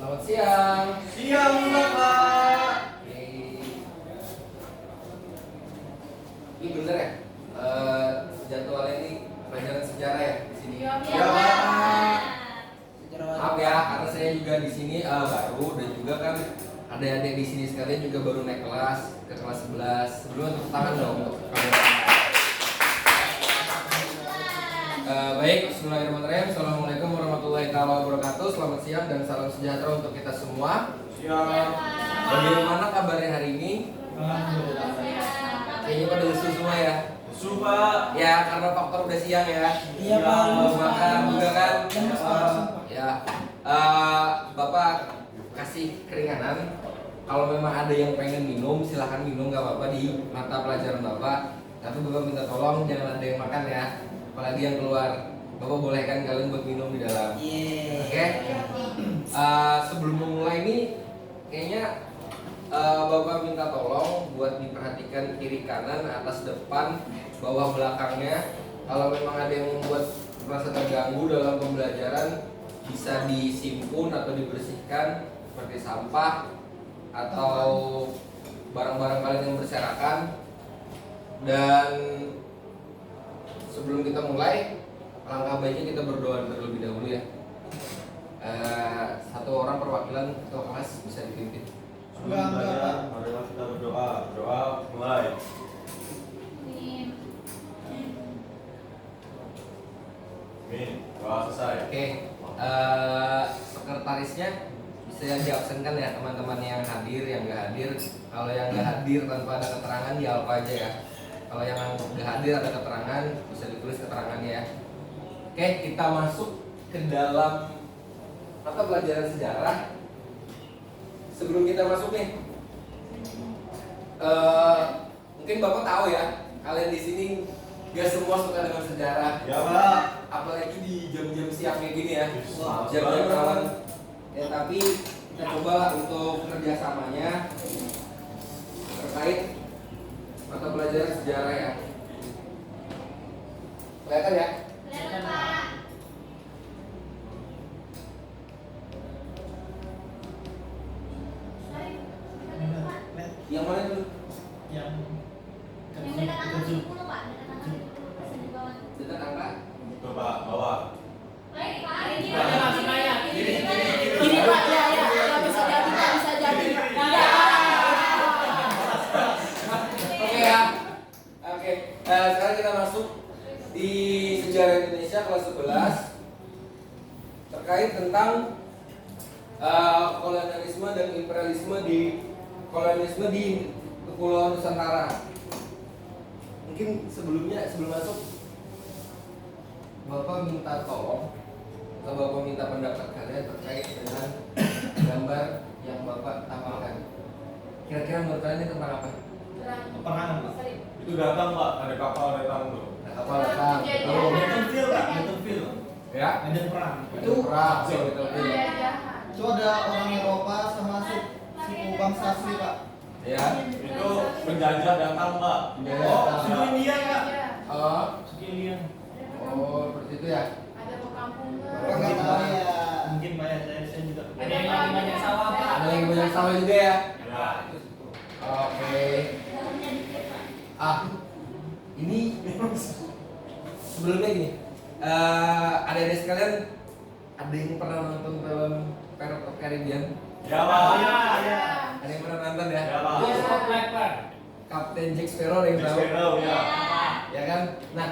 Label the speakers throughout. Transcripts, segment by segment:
Speaker 1: Selamat siang.
Speaker 2: Siang, Bapak.
Speaker 1: Ini bener ya? Jadwalnya ini pelajaran sejarah ya di sini.
Speaker 2: Ya, Pak.
Speaker 1: Maaf ya, karena saya juga di sini baru dan juga kan adik-adik di sini sekalian juga baru naik kelas ke kelas 11. Sebelumnya tepuk tangan dong untuk kamu. Baik, bismillahirrahmanirrahim. Assalamualaikum warahmatullahi wabarakatuh. Selamat siang dan salam sejahtera untuk kita semua.
Speaker 2: Siang.
Speaker 1: Bagaimana kabarnya hari ini? Kayaknya pada lesu semua ya.
Speaker 2: Lesu, Pak.
Speaker 1: Ya, karena faktor udah siang ya.
Speaker 2: Iya, Pak.
Speaker 1: Belum makan juga kan. Ya, Bapak kasih keringanan. Kalau memang ada yang pengen minum, silahkan minum, gak apa-apa di mata pelajaran Bapak. Tapi Bapak minta tolong jangan ada yang makan ya. Apalagi yang keluar, Bapak bolehkan kalian buat minum di dalam. Oke? Sebelum memulai ini, kayaknya Bapak minta tolong buat diperhatikan kiri kanan, atas depan, bawah belakangnya. Kalau memang ada yang membuat merasa terganggu dalam pembelajaran, bisa disimpun atau dibersihkan seperti sampah atau barang-barang kalian yang berserakan. Dan sebelum kita mulai, alangkah baiknya kita berdoa terlebih dahulu ya. Satu orang perwakilan ketua kelas bisa dipimpin.
Speaker 2: Enggak. Marilah kita berdoa. Doa mulai. Amin. Doa selesai.
Speaker 1: Oke, sekretarisnya bisa diabsenkan ya teman-teman yang hadir, yang nggak hadir. Kalau yang nggak hadir tanpa ada keterangan di alfa aja ya. Kalau yang nggak hadir ada keterangan, bisa ditulis keterangannya ya. Oke, kita masuk ke dalam mata pelajaran sejarah. Sebelum kita masuk nih, mungkin Bapak tahu ya, kalian di sini gak semua suka dengan sejarah.
Speaker 2: Ya, Pak.
Speaker 1: Apalagi di jam-jam siang kayak gini ya,
Speaker 2: Wah,
Speaker 1: jam-jam
Speaker 2: banget.
Speaker 1: rawan. Ya, tapi kita coba untuk kerjasamanya terkait mata pelajaran sejarah ya. Kelihatan ya? Yang mana tuh? Dekat angka?
Speaker 2: Coba bawah. Oke ya. Oke. Sekarang kita masuk di sejarah Indonesia kelas 11 terkait tentang kolonialisme dan imperialisme di Kepulauan Nusantara. Mungkin sebelum masuk Bapak minta tolong atau Bapak minta pendapat kalian terkait dengan gambar yang Bapak tampilkan. Kira-kira menurut kalian ini tentang apa? Peperangan, Pak. Itu datang, Pak. Ada kapal datang tuh.
Speaker 1: Nah, kapal datang.
Speaker 2: Oh, battlefield, Pak. Battlefield.
Speaker 1: Ya.
Speaker 2: Medan perang.
Speaker 1: Itu perang. Betul.
Speaker 3: Itu ada orang Eropa sama suku bangsa asli, Pak.
Speaker 1: Ya.
Speaker 2: Itu penjajah datang, Pak.
Speaker 1: Penjajah
Speaker 2: Oh,
Speaker 1: datang.
Speaker 2: suku India, Pak.
Speaker 1: Oh,
Speaker 2: Suku India.
Speaker 1: seperti itu ya.
Speaker 3: Bapak nggak tahu ya.
Speaker 2: Mungkin banyak saya juga.
Speaker 4: Ada yang lagi banyak sawah, Pak.
Speaker 1: Ada yang banyak sawah juga ya.
Speaker 2: Ya.
Speaker 1: Oke. Ini sebelumnya gini. Adik-adik sekalian, ada yang pernah nonton film Pirates of Caribbean?
Speaker 2: Ya, Pak.
Speaker 1: Ada yang pernah nonton ya?
Speaker 2: Ya, Pak.
Speaker 1: Kapten Jack Sparrow ada yang tahu?
Speaker 2: Sparrow, ya.
Speaker 1: Ya kan? Nah,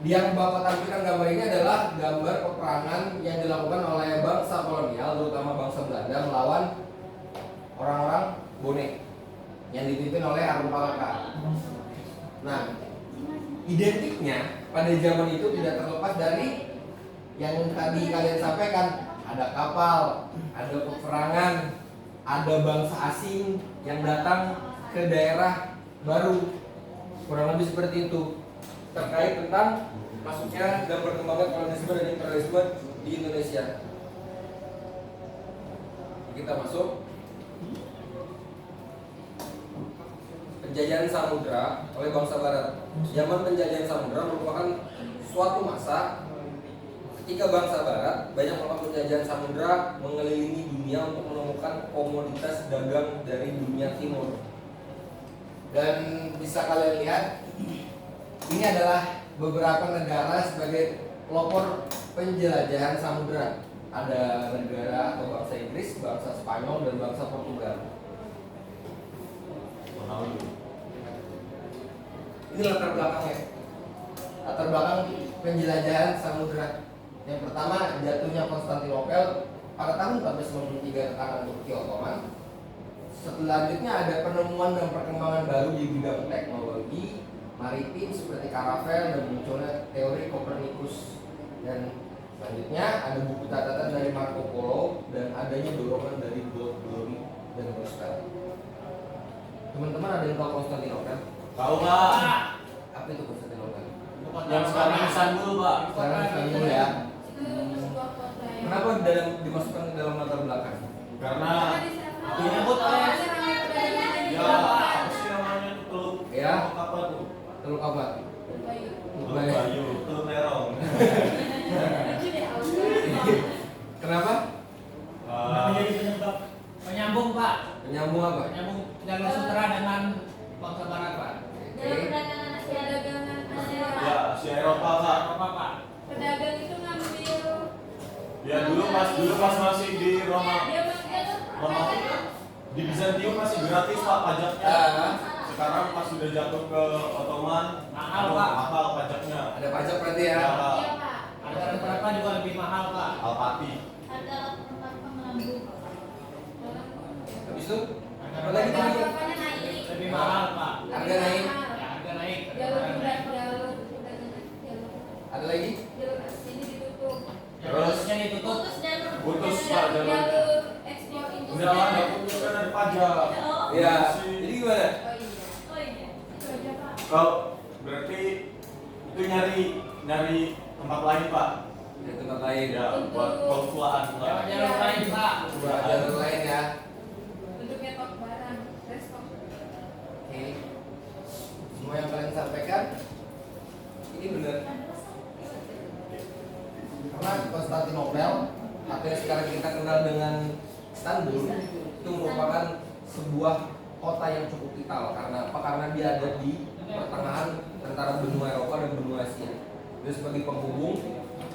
Speaker 1: yang Bapak tampilkan gambar ini adalah gambar peperangan yang dilakukan oleh bangsa kolonial, terutama bangsa Belanda melawan orang-orang Bone yang dipimpin oleh Arum Palaka. Nah, identiknya pada zaman itu tidak terlepas dari yang tadi kalian sampaikan. Ada kapal, ada peperangan, ada bangsa asing yang datang ke daerah baru. Kurang lebih seperti itu. Terkait tentang masuknya dan perkembangan kolonialisme dan imperialisme di Indonesia. Kita masuk. Penjajahan samudra oleh bangsa barat. Zaman penjajahan samudra merupakan suatu masa ketika bangsa Barat banyak melakukan penjajahan samudra mengelilingi dunia untuk menemukan komoditas dagang dari dunia timur. Dan bisa kalian lihat, ini adalah beberapa negara sebagai pelopor penjelajahan samudra. Ada negara atau bangsa Inggris, bangsa Spanyol, dan bangsa Portugal. Ini latar belakangnya. Latar belakang penjelajahan samudra. Yang pertama, jatuhnya Konstantinopel pada tahun 1493 ke tangan Turki Ottoman. Selanjutnya ada penemuan dan perkembangan baru di bidang teknologi maritim seperti karavel dan munculnya teori Copernicus. Dan selanjutnya ada buku catatan dari Marco Polo dan adanya dorongan dari Glory dan Gospel. Teman-teman ada yang tahu Konstantinopel?
Speaker 2: Tahu Pak?
Speaker 1: Apa itu Konstantinopel?
Speaker 2: Yang sekarang Istanbul Pak.
Speaker 1: Sekarang Istanbul ya. Kenapa dimasukkan ke dalam latar belakang?
Speaker 2: Karena disebut oleh ya apa sih namanya itu teluk
Speaker 1: Ya.
Speaker 2: apa tuh?
Speaker 1: Teluk apa?
Speaker 2: Teluk Bayu, Teluk Terong.
Speaker 1: Kenapa?
Speaker 4: Menjadi penyebab penyambung Pak,
Speaker 1: Penyambung apa?
Speaker 4: penyambung jalur sutra dengan bangsa barat Pak.
Speaker 5: Dalam perdagangan Asia dagangan Asia.
Speaker 2: Ya, Asia Eropa Pak.
Speaker 4: Apa Pak?
Speaker 5: Pedagang itu ngambil.
Speaker 2: Ya dulu pas masih di Roma.
Speaker 5: Dia ngambil.
Speaker 2: Roma di Bizantium masih gratis Pak pajaknya. Sekarang pas sudah jatuh ke Ottoman,
Speaker 4: Mahal, Pak.
Speaker 2: Mahal pajaknya.
Speaker 1: Ada pajak berarti ya?
Speaker 2: Ya, Pak.
Speaker 5: Iya Pak.
Speaker 4: Ada beberapa juga lebih mahal Pak.
Speaker 2: Alpati.
Speaker 5: Harga tempat melambung.
Speaker 1: Habis itu?
Speaker 4: Harga
Speaker 1: Apa lagi tadi?
Speaker 5: Harganya naik.
Speaker 4: lebih mahal Pak.
Speaker 1: Harga naik.
Speaker 4: Ya, harga naik.
Speaker 5: Jalur
Speaker 4: Harga naik.
Speaker 5: jalur
Speaker 1: Ada lagi?
Speaker 5: jalur sini ditutup.
Speaker 4: Jalurnya ditutup.
Speaker 5: Putus jalur.
Speaker 2: Putus, Pak, jalur.
Speaker 5: Jalur ekspor impor.
Speaker 2: Udah lah, nggak putus kan ada pajak.
Speaker 5: Oh.
Speaker 1: Ya. Jadi gimana?
Speaker 5: Oh iya. Oh iya. Itu aja Pak.
Speaker 2: Kalau berarti itu nyari tempat lain Pak.
Speaker 1: Di tempat lain.
Speaker 2: Ya, buat konsulaan Pak.
Speaker 4: Jalur lain Pak.
Speaker 1: Buat jalur lain ya.
Speaker 5: Untuk nyetok barang. Restock.
Speaker 1: Oke. Semua yang kalian sampaikan ini benar. Karena Konstantinopel atau yang sekarang kita kenal dengan Istanbul itu merupakan sebuah kota yang cukup vital. Karena apa? Karena dia ada di pertengahan antara benua Eropa dan benua Asia. Dia sebagai penghubung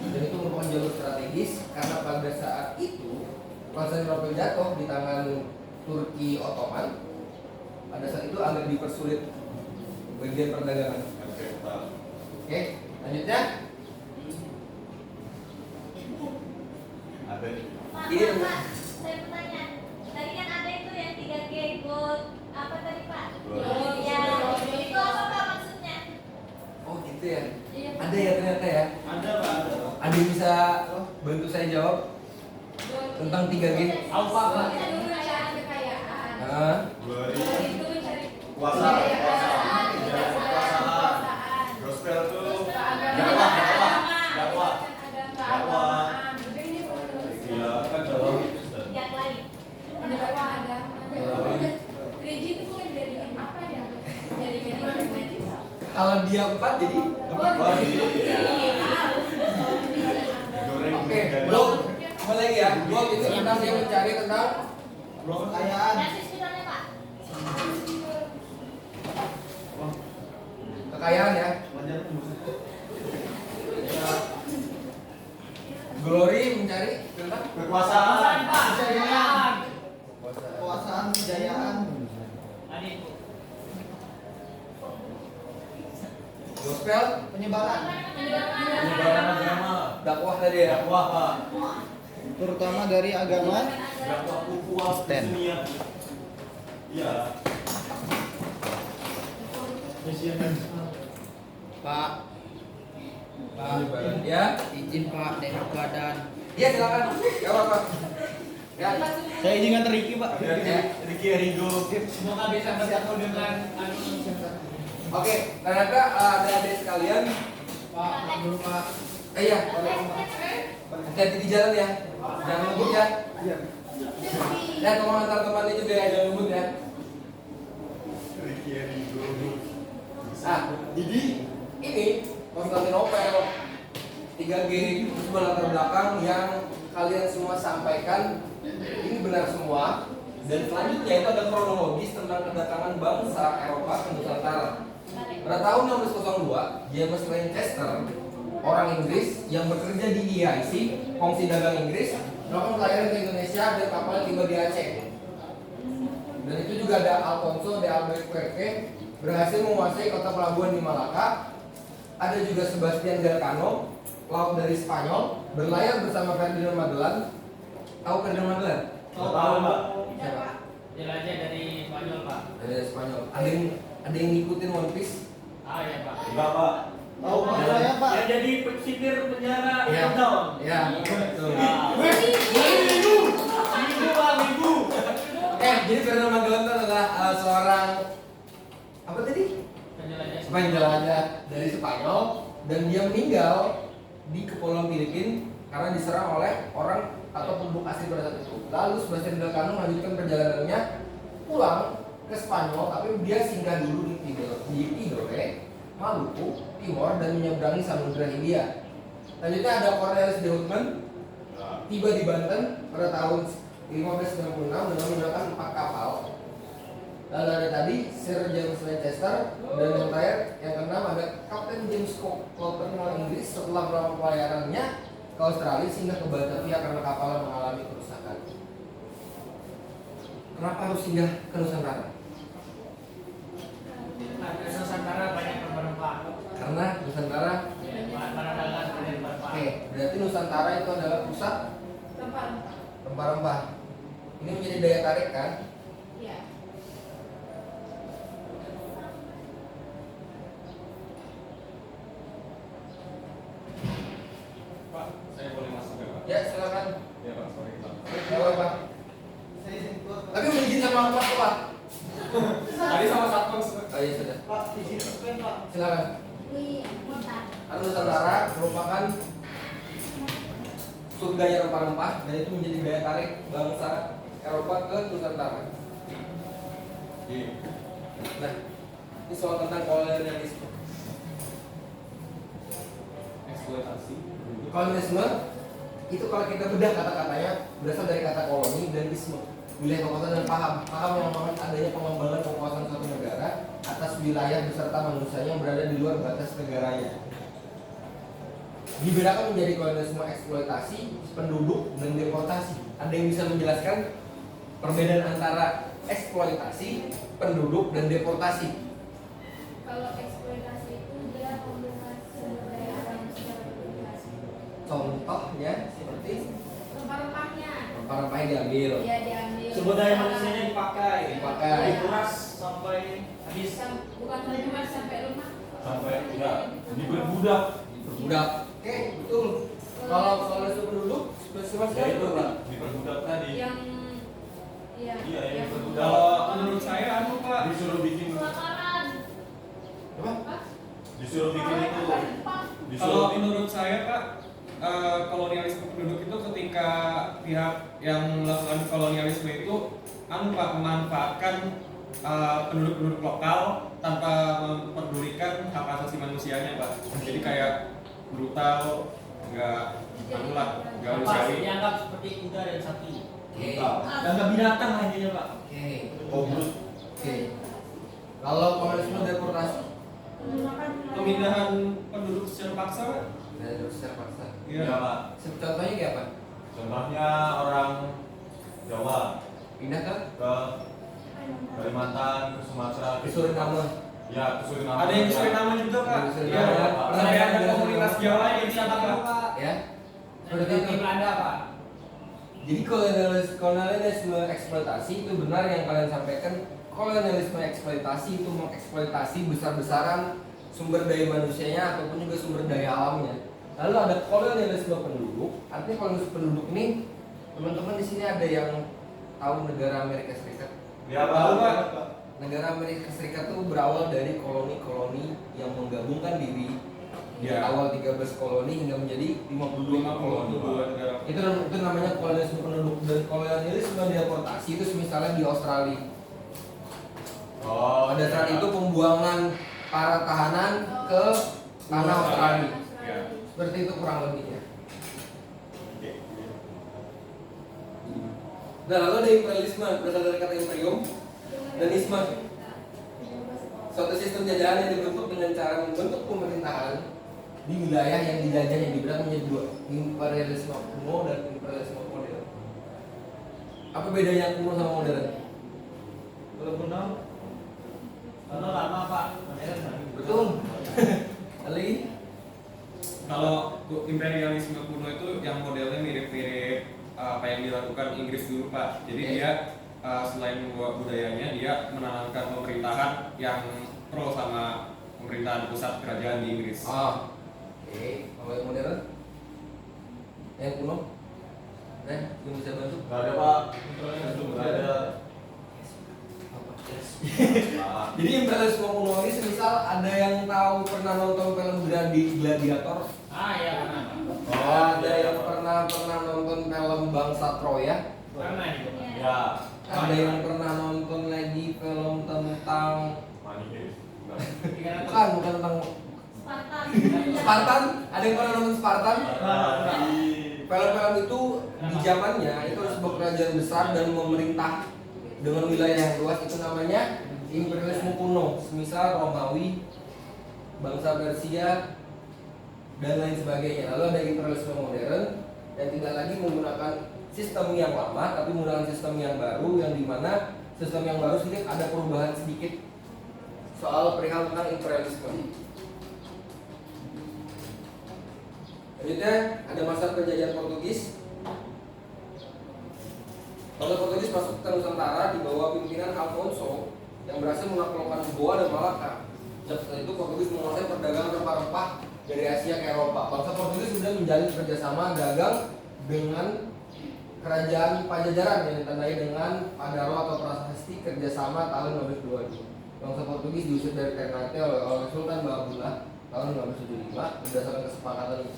Speaker 1: dan itu merupakan jalur strategis karena pada saat itu Konstantinopel jatuh di tangan Turki Ottoman. Pada saat itu agak dipersulit bagian perdagangan.
Speaker 2: Oke, Pak.
Speaker 1: Oke, lanjutnya.
Speaker 2: Ada
Speaker 5: Pak,
Speaker 1: Ini
Speaker 5: Pak, saya bertanya. Tadi kan ada itu yang 3G gold apa tadi Pak?
Speaker 2: Gold.
Speaker 5: Ya, itu apa Pak maksudnya?
Speaker 1: Oh gitu ya.
Speaker 5: Iya, Pak.
Speaker 1: Ada ya ternyata ya.
Speaker 4: Ada Pak.
Speaker 1: Ada yang bisa bantu saya jawab tentang 3G?
Speaker 4: Apa Pak?
Speaker 5: Kita dulu mencari kekayaan.
Speaker 1: Hah?
Speaker 2: Glory.
Speaker 5: Itu mencari
Speaker 2: Kuasa.
Speaker 5: kekayaan,
Speaker 2: Kekuasaan. Gospel tuh
Speaker 5: dakwah,
Speaker 2: dakwah. Dakwah. Iya, kan dakwah itu Ustaz.
Speaker 5: yang lain. Dakwah agama. Gereja itu bukan dari apa ya? Dari gereja.
Speaker 1: Kalau dia 4 jadi.
Speaker 2: Oh, iya. Goreng
Speaker 1: Oke,
Speaker 2: dari-
Speaker 1: blog. Kembali lagi ya. Blog itu tentang dia mencari tentang
Speaker 3: Kekayaan.
Speaker 5: Nasi spiralnya Pak.
Speaker 1: kekayaan ya. Glory mencari tentang
Speaker 2: Kekuasaan.
Speaker 4: Pak.
Speaker 3: Kejayaan.
Speaker 1: kekuasaan.
Speaker 3: Kekuasaan, kejayaan.
Speaker 4: Tadi itu.
Speaker 1: Gospel,
Speaker 3: Penyebaran.
Speaker 2: Penyebaran agama.
Speaker 1: dakwah tadi ya.
Speaker 2: Dakwah Pak.
Speaker 3: Terutama dari agama.
Speaker 2: Dakwah ukhuwah
Speaker 3: Ten.
Speaker 2: dunia. Iya.
Speaker 6: Pak,
Speaker 1: Penyebaran ya.
Speaker 6: izin Pak dari badan.
Speaker 1: Iya silakan. Ya apa? Ya.
Speaker 3: Saya izinkan Ricky, Pak.
Speaker 2: Ricky Erigo.
Speaker 4: Semoga bisa bersatu dengan
Speaker 1: Oke, ternyata adik-adik sekalian.
Speaker 6: Pak, maaf dulu Pak.
Speaker 1: Iya. Hati-hati di jalan ya. Jangan ngebut ya. Ya tolong antar temannya juga ya, jangan ngebut ya.
Speaker 2: Ricky Erigo.
Speaker 1: Nah, jadi ini Konstantinopel 3G itu sebuah latar belakang yang kalian semua sampaikan ini benar semua. Dan selanjutnya itu ada kronologis tentang kedatangan bangsa Eropa ke Nusantara. Pada tahun 1602, James Lancaster, orang Inggris yang bekerja di EIC, Komisi Dagang Inggris, melakukan pelayaran ke Indonesia dan kapal tiba di Aceh. Dan itu juga ada Alfonso de Albuquerque berhasil menguasai kota pelabuhan di Malaka. Ada juga Sebastian Elcano, laut dari Spanyol, berlayar bersama Ferdinand Magellan. Tahu Ferdinand Magellan?
Speaker 4: Tahu Pak.
Speaker 1: Siapa?
Speaker 4: Jelajah dari Spanyol Pak.
Speaker 1: Dari Spanyol. Ada yang ngikutin One Piece?
Speaker 4: Ah ya Pak.
Speaker 2: Enggak, Pak.
Speaker 3: Tahu Pak saya Pak.
Speaker 4: Yang jadi sipir penjara
Speaker 1: Iya.
Speaker 4: down.
Speaker 1: Ya, betul.
Speaker 4: Minggu Pak, minggu.
Speaker 1: Jadi Ferdinand Magellan itu adalah seorang apa tadi?
Speaker 4: Penjelajah.
Speaker 1: Penjelajah dari Spanyol dan dia meninggal di Kepulauan Filipina karena diserang oleh orang atau penduduk asli pada saat itu. Lalu Sebastian Elcano melanjutkan perjalanannya pulang ke Spanyol, tapi dia singgah dulu di Tidore, Maluku, Timor dan menyeberangi Samudra Hindia. Selanjutnya ada Cornelis de Houtman tiba di Banten pada tahun 1596 dengan menggunakan 4 kapal. Lalu ada tadi Sir James Lancaster dan yang terakhir yang keenam ada Kapten James Cook, kolonel Inggris setelah melakukan pelayarannya ke Australia singgah ke Batavia karena kapalnya mengalami kerusakan. Kenapa harus singgah ke Nusantara?
Speaker 4: Ada Nusantara banyak rempah-rempah.
Speaker 1: Karena Nusantara,
Speaker 4: Para dagang dari rempah.
Speaker 1: oke, berarti Nusantara itu adalah pusat
Speaker 5: Rempah-rempah.
Speaker 1: rempah-rempah. Ini menjadi daya tarik kan?
Speaker 5: Iya.
Speaker 2: Pak, saya boleh masuk ya, Pak?
Speaker 1: Ya silakan.
Speaker 2: Ya, Pak, sorry, Pak.
Speaker 1: Gak apa-apa.
Speaker 3: Saya izin keluar Pak.
Speaker 1: Tapi izin sama Pak Pak.
Speaker 2: Tadi sama Satpam.
Speaker 1: Oh iya sudah.
Speaker 3: Pak, izin keluar Pak.
Speaker 1: Silakan.
Speaker 5: Wih, bentar.
Speaker 1: Nusantara merupakan surganya rempah-rempah dan itu menjadi daya tarik bangsa Eropa ke Nusantara.
Speaker 2: Iya.
Speaker 1: Nah, ini soal tentang kolonialisme.
Speaker 2: Eksploitasi.
Speaker 1: Kolonialisme itu kalau kita bedah kata-katanya berasal dari kata koloni dan isme, wilayah kekuasaan dan paham. Paham yang merupakan adanya pengembangan kekuasaan suatu negara atas wilayah beserta manusianya yang berada di luar batas negaranya. Dibedakan menjadi kolonialisme eksploitasi, penduduk, dan deportasi. Ada yang bisa menjelaskan perbedaan antara eksploitasi, penduduk, dan deportasi?
Speaker 5: Kalau eksploitasi itu dia penggunaan sumber daya alam secara berlebihan.
Speaker 1: Contohnya seperti
Speaker 5: Rempah-rempahnya.
Speaker 1: rempah-rempahnya diambil,
Speaker 5: Ya diambil.
Speaker 4: Sumber daya manusianya dipakai.
Speaker 1: Dipakai.
Speaker 4: Dikuras sampai habis.
Speaker 5: Bukan cuma sampai rumah.
Speaker 2: Sampai ya diperbudak.
Speaker 1: diperbudak. Oke, betul. Kalau kolonialisme penduduk, spesimen
Speaker 2: Ya
Speaker 1: sekali
Speaker 2: itu,
Speaker 1: Pak.
Speaker 2: diperbudak tadi.
Speaker 5: Yang iya.
Speaker 2: Iya, yang
Speaker 5: yang
Speaker 2: diperbudak.
Speaker 7: Kalau menurut saya Pak,
Speaker 2: Disuruh bikin
Speaker 5: kebakaran.
Speaker 1: Apa?
Speaker 2: disuruh bikin itu. Disuruh
Speaker 7: kalau menurut saya Pak, kolonialisme penduduk itu ketika pihak yang melakukan kolonialisme itu Pak memanfaatkan penduduk-penduduk lokal tanpa memperdulikan hak asasi manusianya Pak. Jadi kayak brutal, nggak
Speaker 4: Pas
Speaker 7: manusiawi.
Speaker 4: dianggap seperti kuda dan sapi.
Speaker 1: Oke.
Speaker 4: Dan nggak binatang lah intinya Pak.
Speaker 1: Oke.
Speaker 2: Obrut.
Speaker 1: Oke. Kalau kolonialisme deportasi,
Speaker 7: Pemindahan penduduk secara paksa Pak.
Speaker 1: dari secara paksa.
Speaker 2: Iya, Pak.
Speaker 1: Contohnya kayak apa?
Speaker 2: Contohnya orang Jawa
Speaker 1: Pindah ke
Speaker 2: ke Kalimantan, ke Sumatera,
Speaker 1: ke Suriname.
Speaker 2: Ya, ke Suriname.
Speaker 7: Ada yang di Suriname juga Pak.
Speaker 1: Ada di Suriname.
Speaker 7: Iya.
Speaker 1: Pernah
Speaker 7: Saya ada
Speaker 1: ada
Speaker 7: komunitas
Speaker 1: Suriname.
Speaker 7: Jawa yang di sana Pak.
Speaker 1: Ya. Seperti
Speaker 4: Seperti
Speaker 1: itu.
Speaker 4: Belanda Pak.
Speaker 1: Jadi kolonialisme eksploitasi itu benar yang kalian sampaikan. Kolonialisme eksploitasi itu mengeksploitasi besar-besaran sumber daya manusianya ataupun juga sumber daya alamnya. Lalu ada kolonialisme penduduk. Artinya kolonialisme penduduk ini, teman-teman di sini ada yang tahu negara Amerika Serikat?
Speaker 2: Ya,
Speaker 7: Tahu, Pak.
Speaker 1: Negara Amerika Serikat itu berawal dari koloni-koloni yang menggabungkan diri di
Speaker 7: Ya.
Speaker 1: awal 13 koloni hingga menjadi 52 koloni. Itu namanya kolonialisme penduduk. Dan kolonialisme deportasi itu misalnya di Australia.
Speaker 2: Oh,
Speaker 1: Pada saat itu pembuangan para tahanan ke tanah Australia.
Speaker 7: Ya.
Speaker 1: Seperti itu kurang lebihnya. Nah, lalu ada imperialisme berasal dari kata imperium dan isme. Suatu sistem jajahan yang dibentuk dengan cara membentuk pemerintahan di wilayah yang dijajah yang dibelah menjadi dua, imperialisme kuno dan imperialisme modern. Apa bedanya kuno sama modern?
Speaker 4: Kalau kuno lama pak, modern lagi.
Speaker 1: Betul. Lagi?
Speaker 7: Kalau imperialisme kuno itu yang modelnya mirip-mirip apa yang dilakukan Inggris dulu Pak. Jadi dia selain budayanya dia menanamkan pemerintahan yang pro sama pemerintahan pusat kerajaan di Inggris.
Speaker 1: Oh. Oke, kalau yang modern? Yang kuno? Nah, yang bisa bantu?
Speaker 4: Gak ada pak, gak ada.
Speaker 1: Jadi imperialisme kuno ini semisal ada yang tahu pernah nonton film Gladiator?
Speaker 4: Iya pernah.
Speaker 1: Ada yang pernah nonton film Bangsa Troya?
Speaker 4: Pernah itu.
Speaker 5: Ya.
Speaker 1: Ada yang pernah nonton lagi film tentang bukan tentang
Speaker 5: Spartan.
Speaker 1: Spartan? Ada yang pernah nonton Spartan?
Speaker 4: Pernah.
Speaker 1: Film-film itu di zamannya itu sebuah kerajaan besar dan memerintah dengan wilayah yang luas, itu namanya imperialisme kuno. Semisal Romawi, bangsa Persia, dan lain sebagainya. Lalu ada imperialisme modern yang tidak lagi menggunakan sistem yang lama, tapi menggunakan sistem yang baru, yang dimana sistem yang baru sedikit ada perubahan sedikit soal perihal tentang imperialisme. Selanjutnya ada masa penjajahan Portugis. Bangsa Portugis masuk ke Nusantara di bawah pimpinan Alfonso yang berhasil menaklukkan Goa dan Malaka. Setelah itu Portugis menguasai perdagangan rempah-rempah dari Asia ke Eropa. Bangsa Portugis sudah menjalin kerjasama dagang dengan kerajaan Pajajaran yang ditandai dengan Padaro atau prasasti kerjasama tahun 1522. Bangsa Portugis diusir dari Ternate oleh Sultan Bahabullah tahun 1575 berdasarkan kesepakatan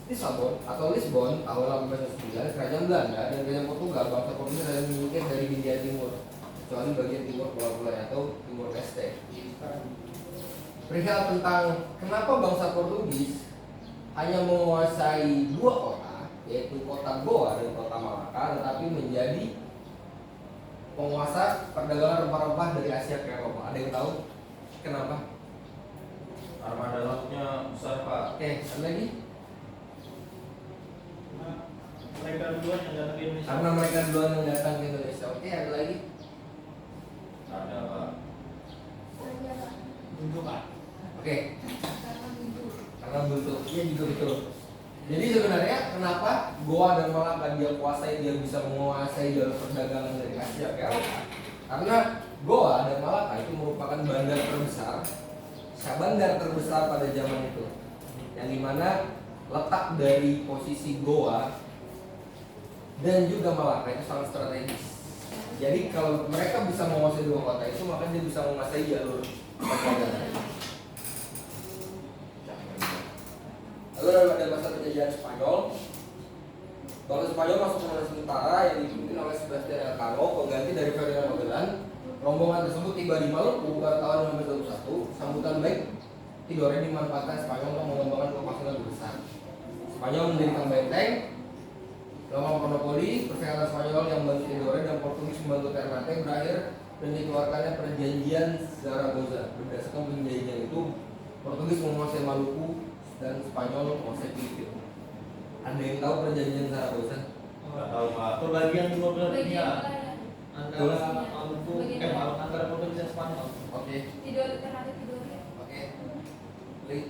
Speaker 1: Lisbon tahun 1809. Kerajaan Belanda dan kerajaan Portugal, bangsa Portugis ada menyingkir dari Hindia Timur kecuali bagian timur Pulau atau Timur Leste. Perihal tentang kenapa bangsa Portugis hanya menguasai dua kota, yaitu kota Goa dan kota Malaka, tetapi menjadi penguasa perdagangan rempah-rempah dari Asia ke Eropa. Ada yang tahu kenapa?
Speaker 4: Armada lautnya besar pak.
Speaker 1: Oke, ada lagi?
Speaker 4: Mereka duluan yang datang ke Indonesia.
Speaker 1: Karena mereka duluan yang datang ke Indonesia. Oke, ada lagi?
Speaker 4: Ada pak.
Speaker 5: Buntu
Speaker 4: Pak.
Speaker 1: Oke,
Speaker 5: karena buntu.
Speaker 1: karena bentuk. Iya juga betul. Jadi sebenarnya kenapa Goa dan Malaka dia kuasai, dia bisa menguasai jalur perdagangan dari Asia ke Eropa? Karena Goa dan Malaka itu merupakan bandar terbesar pada zaman itu, yang dimana letak dari posisi Goa dan juga Malaka itu sangat strategis. Jadi kalau mereka bisa menguasai dua kota itu, maka dia bisa menguasai jalur perdagangan. Lalu ada masa penjajahan Spanyol. Bangsa Spanyol masuk ke Malaysia Utara yang dipimpin oleh Sebastian Elcano, pengganti dari Ferdinand Magellan. Rombongan tersebut tiba di Maluku pada tahun 1921. Sambutan baik Tidore dimanfaatkan Spanyol untuk mengembangkan kekuasaan lebih besar. Spanyol mendirikan benteng, lama monopoli, perserikatan Spanyol yang membantu Tidore dan Portugis membantu Ternate berakhir dan dikeluarkannya perjanjian Zaragoza. Berdasarkan perjanjian itu, Portugis menguasai Maluku dan Spanyol menguasai Filipina. Ada yang tahu perjanjian Zaragoza?
Speaker 4: Nggak tahu pak. Perbagian dua belah dunia
Speaker 5: Bagian
Speaker 4: antara Maluku, antara Portugis dan Spanyol.
Speaker 1: Oke,
Speaker 5: Tidur terhadap tidur ya.
Speaker 1: oke. Klik.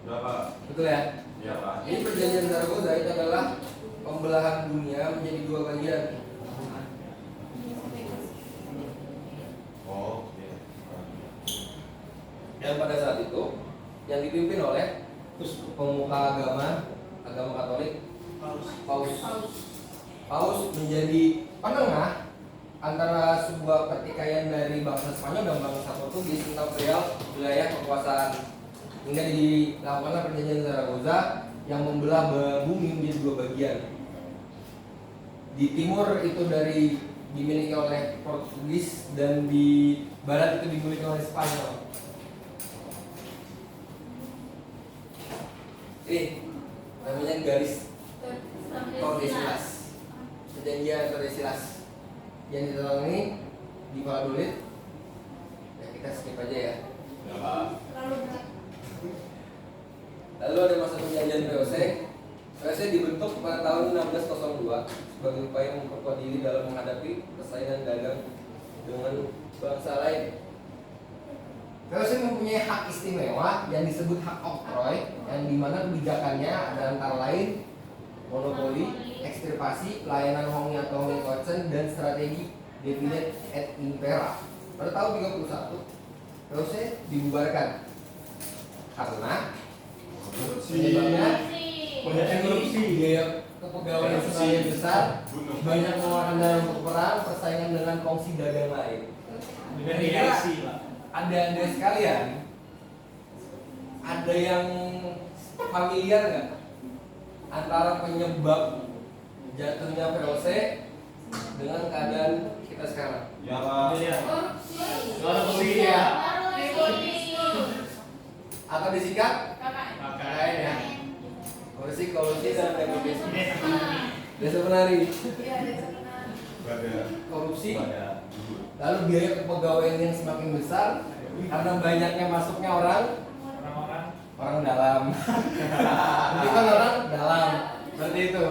Speaker 4: Berapa?
Speaker 1: Betul ya?
Speaker 4: Iya pak.
Speaker 1: Jadi perjanjian Zaragoza itu adalah pembelahan dunia menjadi dua bagian.
Speaker 4: Oh, oke.
Speaker 1: Dan pada saat itu yang dipimpin oleh pemuka agama Katolik, Paus menjadi penengah antara sebuah pertikaian dari bangsa Spanyol dan bangsa Portugis tentang perihal wilayah kekuasaan, hingga dilakukanlah perjanjian Zaragoza yang membelah bumi menjadi dua bagian. Di timur itu dimiliki oleh Portugis dan di barat itu dimiliki oleh Spanyol. namanya garis Tordesillas, perjanjian Tordesillas yang ditandatangani di Valladolid. Ya, kita skip aja ya.
Speaker 4: Ya Pak.
Speaker 1: Lalu ada masa perjanjian VOC. VOC dibentuk pada tahun 1602 sebagai upaya memperkuat diri dalam menghadapi persaingan dagang dengan bangsa lain. VOC mempunyai hak istimewa yang disebut hak oktroi, yang dimana kebijakannya ada antara lain monopoli, ekstirpasi, pelayanan hongi atau hongi kochen, dan strategi definite et impera. Pada tahun 31, VOC dibubarkan karena penyebabnya korupsi, biaya kepegawaian semakin besar, banyak mengeluarkan dana untuk perang, persaingan dengan kongsi dagang lain.
Speaker 4: Reaksi Pak.
Speaker 1: Ada sekalian, ada yang familiar nggak antara penyebab jatuhnya VOC dengan keadaan kita sekarang?
Speaker 4: Ya Pak.
Speaker 5: Suara
Speaker 4: ya.
Speaker 1: Atau disingkat KKN ya? Korupsi dan nepotisme. Desa penari. Korupsi. Lalu biaya kepegawaian yang semakin besar karena banyaknya masuknya orang dalam. Itu kan orang dalam. Berarti itu.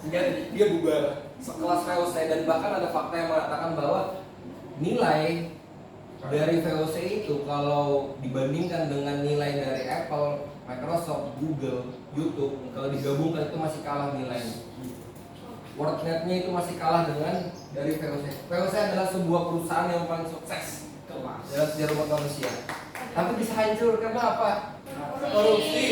Speaker 1: Sehingga dia bubar sekelas VOC, dan bahkan ada fakta yang mengatakan bahwa nilai dari VOC itu kalau dibandingkan dengan nilai dari Apple, Microsoft, Google, YouTube, kalau digabungkan itu masih kalah nilainya. WordNet-nya itu masih kalah dengan dari VOC. VOC adalah sebuah perusahaan yang paling sukses dalam sejarah umat manusia. Tapi bisa hancur karena apa? Korupsi.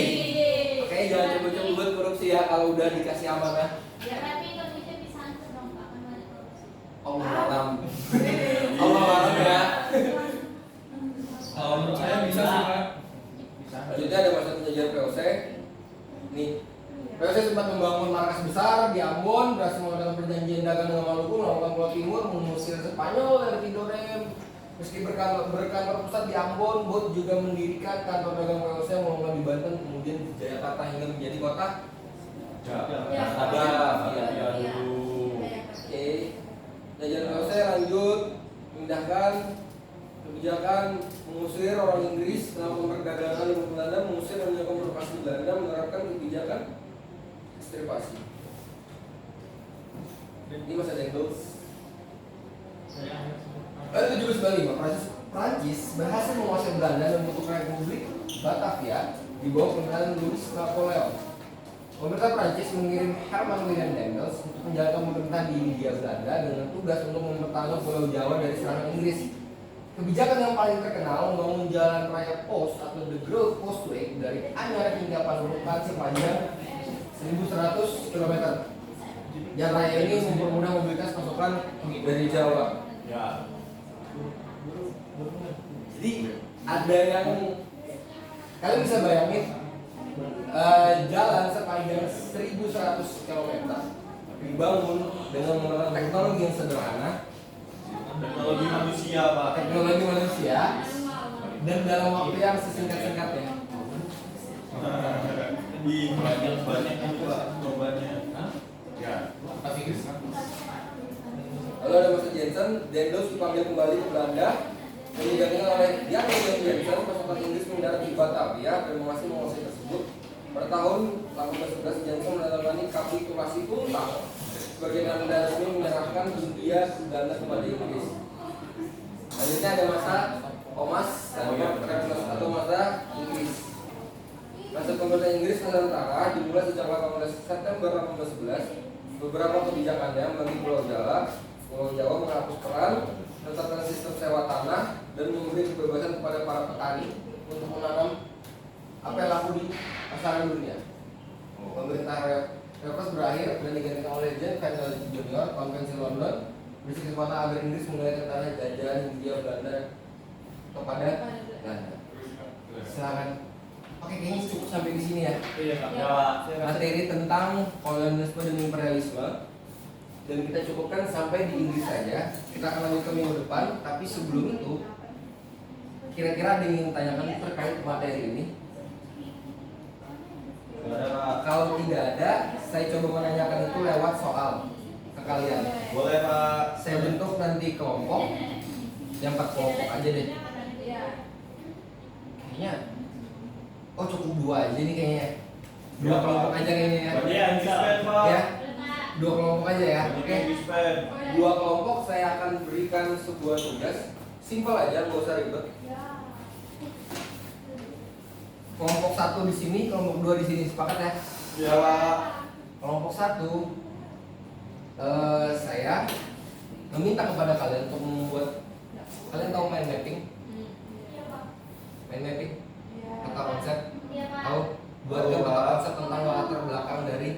Speaker 1: Kayaknya jangan coba-coba buat korupsi ya kalau udah dikasih amanah.
Speaker 5: Ya tapi Indonesia bisa hancur dong Pak, kan ada korupsi.
Speaker 1: Allah malam. Allah malam ya.
Speaker 7: Kalau menurut saya bisa sih Pak.
Speaker 1: Selanjutnya ada masa penjajahan VOC. Nih, VOC sempat membangun markas besar di Ambon, berhasil mengadakan perjanjian dagang dengan Maluku, melakukan Pulau Timur, mengusir Spanyol dari Tidore. Meski berkantor pusat di Ambon, Bot juga mendirikan kantor dagang VOC yang mulai di Banten, kemudian di Jakarta hingga menjadi kota. Oke, jajaran VOC lanjut memindahkan kebijakan mengusir orang Inggris dalam perdagangan dengan Belanda, mengusir dan melakukan provokasi Belanda, menerapkan kebijakan ekstirpasi. Ini masa Dengels. Pada 1795, Prancis berhasil menguasai Belanda dan membentuk Republik Batavia di bawah pemerintahan Louis Napoleon. Pemerintah Prancis mengirim Herman William Dengels untuk menjalankan pemerintahan di Hindia Belanda dengan tugas untuk mempertahankan Pulau Jawa dari serangan Inggris. Kebijakan yang paling terkenal membangun jalan raya pos atau The Growth Postway dari Anyar hingga Panurukan sepanjang 1.100 km. Jalan raya ini mempermudah mobilitas pasukan dari Jawa.
Speaker 4: Ya.
Speaker 1: Jadi ada yang kalian bisa bayangin jalan sepanjang 1.100 km dibangun dengan menggunakan teknologi yang sederhana,
Speaker 4: Teknologi manusia Pak.
Speaker 1: teknologi manusia, dan dalam waktu yang sesingkat-singkatnya.
Speaker 4: Banyak itu Pak korbannya. Ya.
Speaker 1: Lalu ada Masa Jensen, Dendels dipanggil kembali ke Belanda dan digantikan oleh Jan Willem Jensen. Pasukan Inggris mendarat di Batavia dan masih menguasai tersebut. Pada tahun 1811, Jensen menandatangani kapitulasi Tuntang sebagai tanda resmi menyerahkan Hindia Belanda kepada Inggris. Selanjutnya ada masa Thomas dan atau masa Inggris. Masa pemerintahan Inggris Nusantara dimulai sejak 18 September 1811. Beberapa kebijakannya bagi Pulau Jawa menghapus peran, menetapkan sistem sewa tanah, dan memberi kebebasan kepada para petani untuk menanam apa yang laku di pasaran dunia. Pemerintah Reformasi berakhir dan digantikan oleh John Kendall Junior. Konvensi London berisi kesempatan agar Inggris mengalihkan tanah jajahan Hindia Belanda kepada Belanda. Silakan. Oke, kayaknya cukup sampai di sini ya.
Speaker 4: Iya Pak.
Speaker 1: Materi tentang kolonialisme dan imperialisme, dan kita cukupkan sampai di Inggris saja. Kita akan lanjut ke minggu depan, tapi sebelum itu kira-kira ada yang ingin tanyakan terkait materi ini?
Speaker 4: Nggak ada Pak.
Speaker 1: Kalau tidak ada, saya coba menanyakan itu lewat soal ke kalian.
Speaker 4: Boleh Pak.
Speaker 1: Saya bentuk nanti kelompok, yang 4 kelompok aja deh.
Speaker 5: Iya.
Speaker 1: Kayaknya, oh cukup 2 aja nih kayaknya. 2 kelompok aja kayaknya ya.
Speaker 4: Banyak yang dispen Pak.
Speaker 1: Ya, 2 kelompok aja ya.
Speaker 4: Banyak
Speaker 1: Oke.
Speaker 4: yang dispen.
Speaker 1: 2 kelompok saya akan berikan sebuah tugas. Simpel aja, nggak usah ribet. Kelompok 1 di sini, kelompok 2 di sini, sepakat ya?
Speaker 4: Ya Pak.
Speaker 1: Kelompok 1 saya meminta kepada kalian untuk membuat, kalian tahu mind mapping? Mind mapping? Peta konsep? Tahu? Buat peta konsep tentang latar belakang dari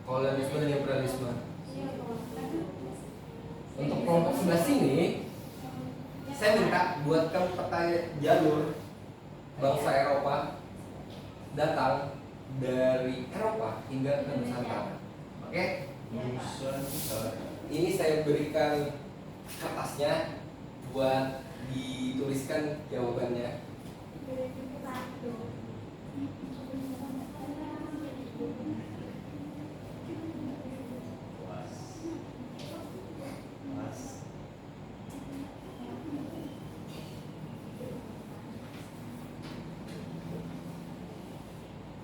Speaker 1: kolonialisme dan imperialisme. Untuk kelompok sebelah sini, saya minta buatkan peta jalur bangsa Eropa datang dari Eropa hingga ke Nusantara. Oke? Ini saya berikan kertasnya buat dituliskan jawabannya.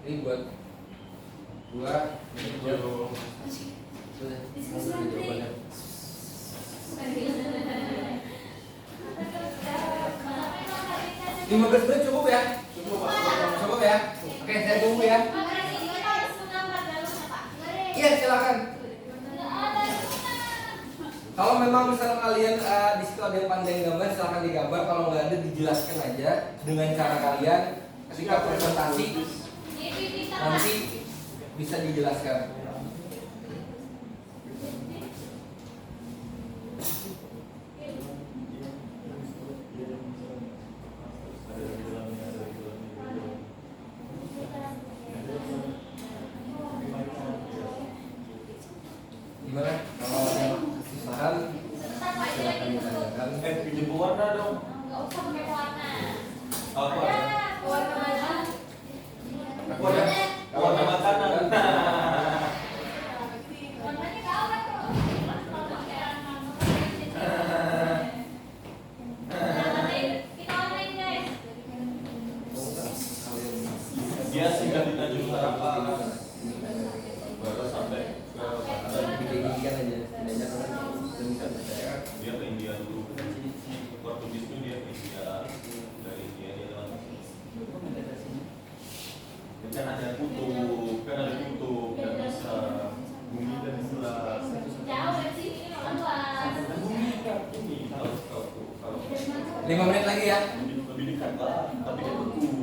Speaker 1: Ini buat gua, ini buat sudah, sudah jawabannya. 15 menit cukup ya? Cukup ya? Oke, saya tunggu ya. Iya, silakan. Kalau memang misalnya kalian di situ ada yang pandai gambar, silakan digambar. Kalau nggak ada, dijelaskan aja dengan cara kalian ketika presentasi nanti bisa dijelaskan. Gimana? Kalau ada kesusahan, silakan ditanyakan.
Speaker 4: Pinjam warna dong. Apa? Warna makanan. Dia singgah di Tanjung Harapan. Baru sampai ke
Speaker 1: Dikit-dikit aja, diajak orang dan bisa percaya.
Speaker 4: dia ke India dulu. Portugis itu dia ke India. Dari India dia lewat. Kan ada kutub, dan bisa bumi dan sebelah. Bumi kalau
Speaker 1: 5 menit lagi ya.
Speaker 4: lebih dekat lah, tapi kan kutub.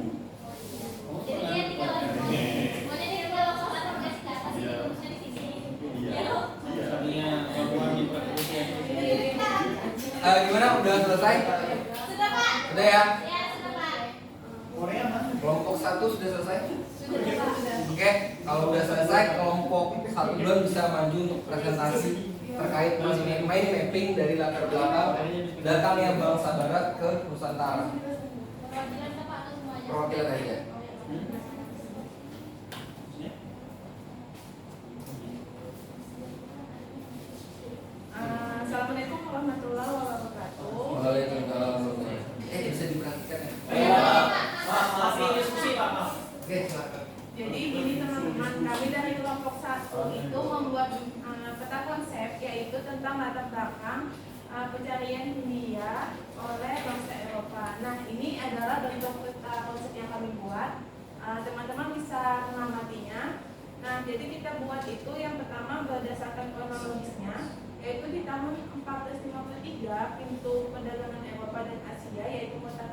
Speaker 1: Gimana? Udah selesai? Udah ya?
Speaker 3: Korea mana?
Speaker 1: Kelompok 1 sudah selesai? Oke, kalau udah selesai, kelompok 1 duluan bisa maju untuk presentasi terkait mind mapping dari latar belakang datangnya bangsa Barat ke Nusantara. Perwakilan aja.
Speaker 5: Assalamualaikum warahmatullahi wabarakatuh.
Speaker 1: Waalaikumsalam. Bisa diperhatikan ya?
Speaker 4: Masih diskusi Pak.
Speaker 1: Oke, silakan.
Speaker 5: Jadi ini teman-teman kami dari kelompok 1 itu membuat peta konsep yaitu tentang latar belakang pencarian Hindia oleh bangsa Eropa. Nah ini adalah bentuk peta konsep yang kami buat. Teman-teman bisa mengamatinya. Nah jadi kita buat itu yang pertama berdasarkan kronologisnya, yaitu di tahun 1453 pintu perdagangan Eropa dan Asia yaitu kota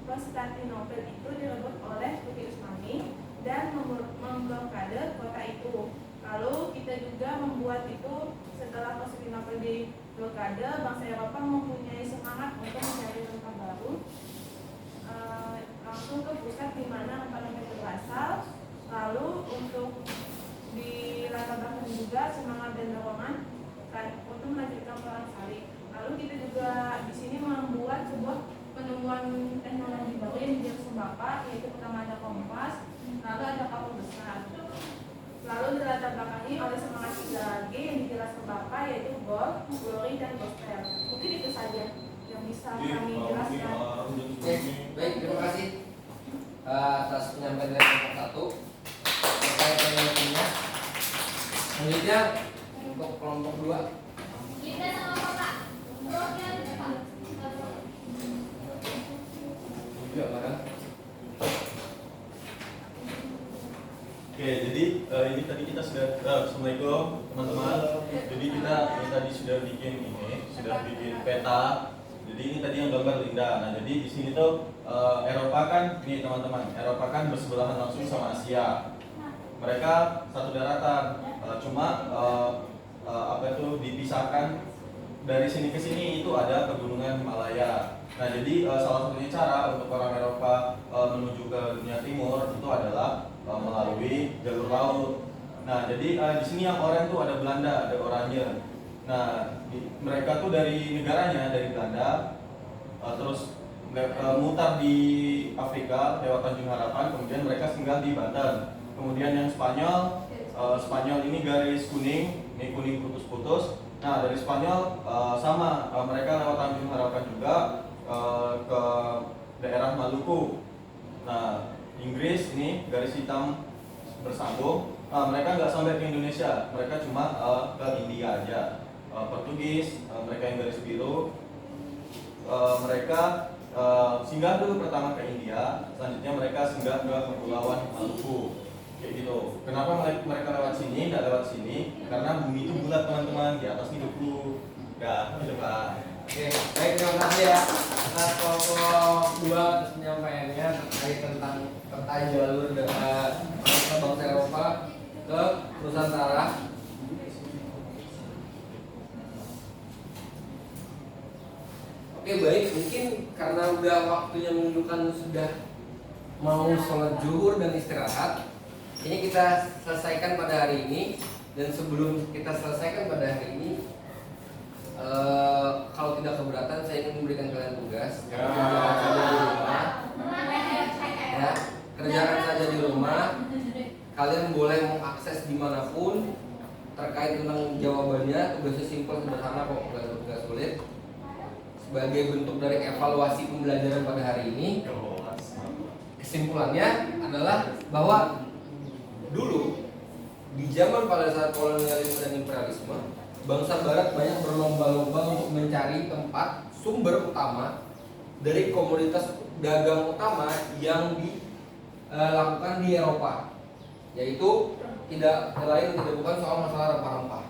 Speaker 5: Konstantinopel itu direbut oleh Turki Utsmani dan memblokade kota itu. Lalu kita juga membuat itu setelah Konstantinopel diblokade, bangsa Eropa mempunyai semangat untuk mencari tempat baru, langsung ke pusat di mana rempah-rempah itu berasal. Lalu untuk di latar belakang juga semangat dan dorongan untuk melanjutkan perang salib. Lalu kita juga di sini membuat sebuah penemuan teknologi baru yang dijelaskan Bapak, yaitu pertama ada kompas, lalu ada kapal besar. didalami oleh semangat 3G yang dijelaskan Bapak, yaitu gold, glory, dan gospel. Mungkin itu saja yang bisa kami jelaskan.
Speaker 1: Oke, baik, terima kasih atas penyampaian dari kelompok 1 terkait dengan ini. Selanjutnya untuk kelompok 2.
Speaker 8: Kita sama Bapak.
Speaker 1: Juga bareng.
Speaker 4: Oke, jadi ini tadi kita sudah Assalamualaikum teman-teman. Jadi kita ini tadi sudah bikin peta. Jadi ini tadi yang gambar Linda. Nah, jadi di sini tuh Eropa kan ini teman-teman. Eropa kan bersebelahan langsung sama Asia. Mereka satu daratan. Cuma apa itu dipisahkan dari sini ke sini itu ada pegunungan Himalaya. Nah, jadi salah satunya cara untuk orang Eropa menuju ke dunia timur itu adalah melalui jalur laut. Nah, jadi di sini yang oranye tuh ada Belanda, ada Oranye. Nah, mereka tuh dari negaranya, dari Belanda, terus mutar di Afrika lewat Tanjung Harapan, kemudian mereka singgah di Banten. Kemudian yang Spanyol, Spanyol ini garis kuning, ini kuning putus-putus. Nah, dari Spanyol sama, mereka lewat Tanjung Harapan juga ke daerah Maluku. Nah, Inggris ini garis hitam bersambung. Mereka nggak sampai ke Indonesia, mereka cuma ke India aja. Portugis, mereka yang garis biru, mereka singgah dulu pertama ke India, selanjutnya mereka singgah ke Kepulauan Maluku, kayak gitu. Kenapa mereka lewat sini, nggak lewat sini? Karena bumi itu bulat teman-teman, di atas ini beku. Ya, gitu Pak.
Speaker 1: Oke, baik, terima kasih ya atas kelompok 2 atas penyampaiannya terkait tentang peta jalur dengan bangsa Eropa ke Nusantara. Oke, baik, mungkin karena udah waktunya menunjukkan sudah mau sholat zuhur dan istirahat, ini kita selesaikan pada hari ini. Dan sebelum kita selesaikan pada hari ini, kalau tidak keberatan, saya ingin memberikan kalian tugas. Kerjakan saja di rumah. Ya, kerjakan saja di rumah. Kalian boleh mengakses dimanapun terkait tentang jawabannya. Tugasnya simpel, sederhana kok, bukan tugas sulit. Sebagai bentuk dari evaluasi pembelajaran pada hari ini, kesimpulannya adalah bahwa dulu di zaman pada saat kolonialisme dan imperialisme, bangsa Barat banyak berlomba-lomba untuk mencari tempat sumber utama dari komoditas dagang utama yang dilakukan di Eropa, yaitu tidak lain tidak bukan soal masalah rempah-rempah.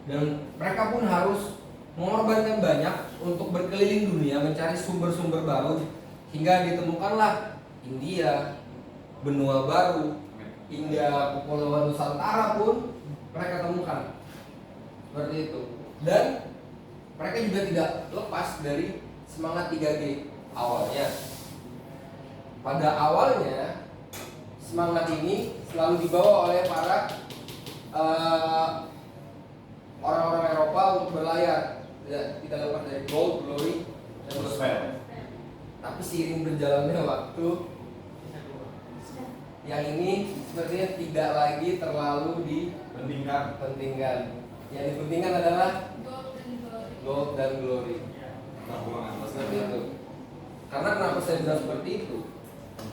Speaker 1: Dan mereka pun harus mengorbankan banyak untuk berkeliling dunia mencari sumber-sumber baru, hingga ditemukanlah India, benua baru, hingga kepulauan Nusantara pun mereka temukan. Seperti itu. Dan mereka juga tidak lepas dari semangat 3G awalnya. Pada awalnya semangat ini selalu dibawa oleh para orang-orang Eropa untuk berlayar, tidak lepas dari gold, glory, dan gospel. Tapi seiring berjalannya waktu, yang ini sepertinya tidak lagi terlalu dipentingkan. Yang dipentingkan adalah gold dan glory. Seperti itu. Karena kenapa saya bilang seperti itu?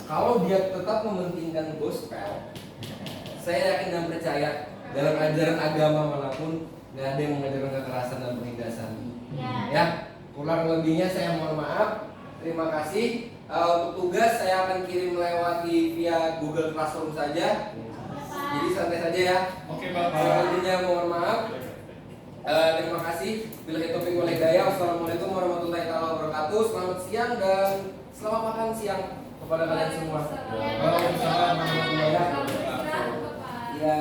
Speaker 1: Kalau dia tetap mementingkan gospel, saya yakin dan percaya dalam ajaran agama manapun nggak ada yang mengajarkan kekerasan dan penindasan. Ya, kurang lebihnya saya mohon maaf. Terima kasih. Untuk tugas saya akan kirim lewati via Google Classroom saja. Jadi santai saja ya.
Speaker 7: Oke, Bapak.
Speaker 1: Selanjutnya mohon maaf. Terima kasih. Bila itu wal hidayah. Wassalamualaikum warahmatullahi wabarakatuh. Selamat siang dan selamat makan siang kepada kalian semua.
Speaker 7: Waalaikumsalam warahmatullahi wabarakatuh.
Speaker 1: Ya.